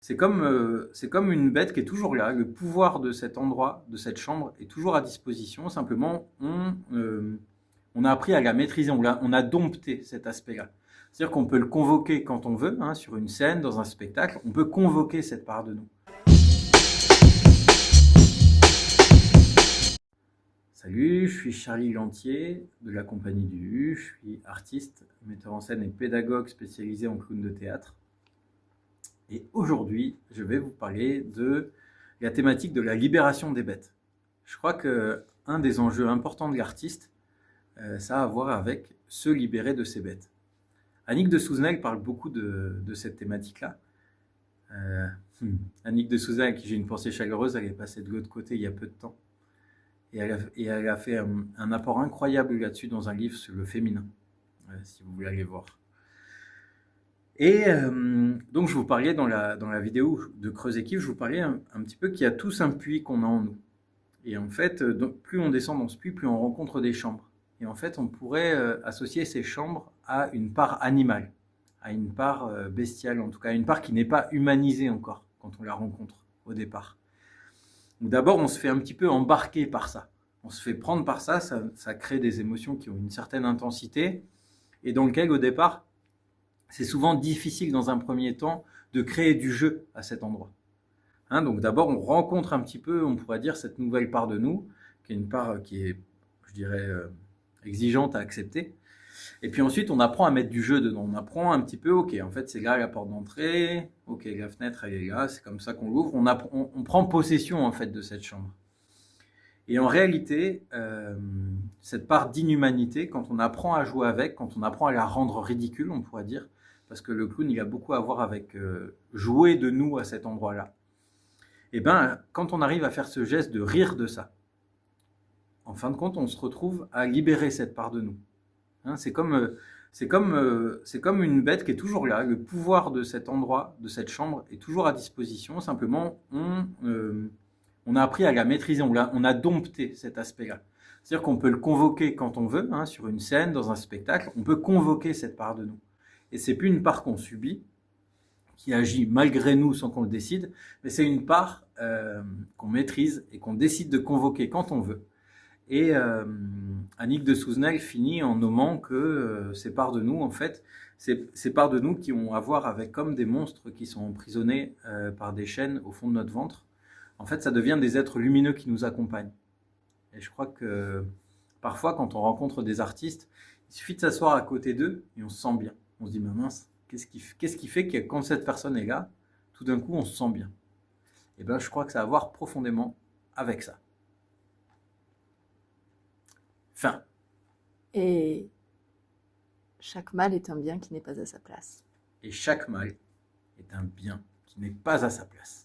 C'est comme une bête qui est toujours là. Le pouvoir de cet endroit, de cette chambre, est toujours à disposition. Simplement, on a appris à la maîtriser, on a dompté cet aspect-là. C'est-à-dire qu'on peut le convoquer quand on veut, hein, sur une scène, dans un spectacle. On peut convoquer cette part de nous. Salut, je suis Charlie Lantier de la compagnie du U. Je suis artiste, metteur en scène et pédagogue spécialisé en clown de théâtre. Et aujourd'hui, je vais vous parler de la thématique de la libération des bêtes. Je crois qu'un des enjeux importants de l'artiste, ça a à voir avec se libérer de ses bêtes. Annick de Souzenel parle beaucoup de cette thématique-là. Annick de Souzenel, à qui j'ai une pensée chaleureuse, elle est passée de l'autre côté il y a peu de temps. Et elle a fait un apport incroyable là-dessus dans un livre sur le féminin, si vous voulez aller voir. Et donc je vous parlais dans la vidéo de Creuser Kiff, je vous parlais un petit peu qu'il y a tous un puits qu'on a en nous. Et en fait, plus on descend dans ce puits, plus on rencontre des chambres. Et en fait, on pourrait associer ces chambres à une part animale, à une part bestiale, en tout cas, à une part qui n'est pas humanisée encore quand on la rencontre au départ. Donc d'abord, on se fait un petit peu embarquer par ça. On se fait prendre par ça, ça crée des émotions qui ont une certaine intensité et dans lequel, au départ, c'est souvent difficile dans un premier temps de créer du jeu à cet endroit. Hein, donc d'abord, on rencontre un petit peu, on pourrait dire, cette nouvelle part de nous, qui est une part qui est, je dirais, exigeante à accepter. Et puis ensuite, on apprend à mettre du jeu dedans. On apprend un petit peu, ok, en fait, c'est là la porte d'entrée, ok, la fenêtre, elle est là, c'est comme ça qu'on l'ouvre. On prend possession, en fait, de cette chambre. Et en réalité, cette part d'inhumanité, quand on apprend à jouer avec, quand on apprend à la rendre ridicule, on pourrait dire, parce que le clown, il a beaucoup à voir avec jouer de nous à cet endroit-là. Et bien, quand on arrive à faire ce geste de rire de ça, en fin de compte, on se retrouve à libérer cette part de nous. Hein, c'est comme une bête qui est toujours là. Le pouvoir de cet endroit, de cette chambre, est toujours à disposition. Simplement, on a appris à la maîtriser, on a dompté cet aspect-là. C'est-à-dire qu'on peut le convoquer quand on veut, hein, sur une scène, dans un spectacle, on peut convoquer cette part de nous. Et c'est plus une part qu'on subit, qui agit malgré nous sans qu'on le décide, mais c'est une part qu'on maîtrise et qu'on décide de convoquer quand on veut. Et Annick de Souzenel finit en nommant que ces parts de nous, en fait, ces parts de nous qui ont à voir avec comme des monstres qui sont emprisonnés par des chaînes au fond de notre ventre, en fait, ça devient des êtres lumineux qui nous accompagnent. Et je crois que parfois, quand on rencontre des artistes, il suffit de s'asseoir à côté d'eux et on se sent bien. On se dit, mais mince, qu'est-ce qui fait que quand cette personne est là, tout d'un coup, on se sent bien? Et bien, je crois que ça a à voir profondément avec ça. Fin. Et chaque mal est un bien qui n'est pas à sa place. Et chaque mal est un bien qui n'est pas à sa place.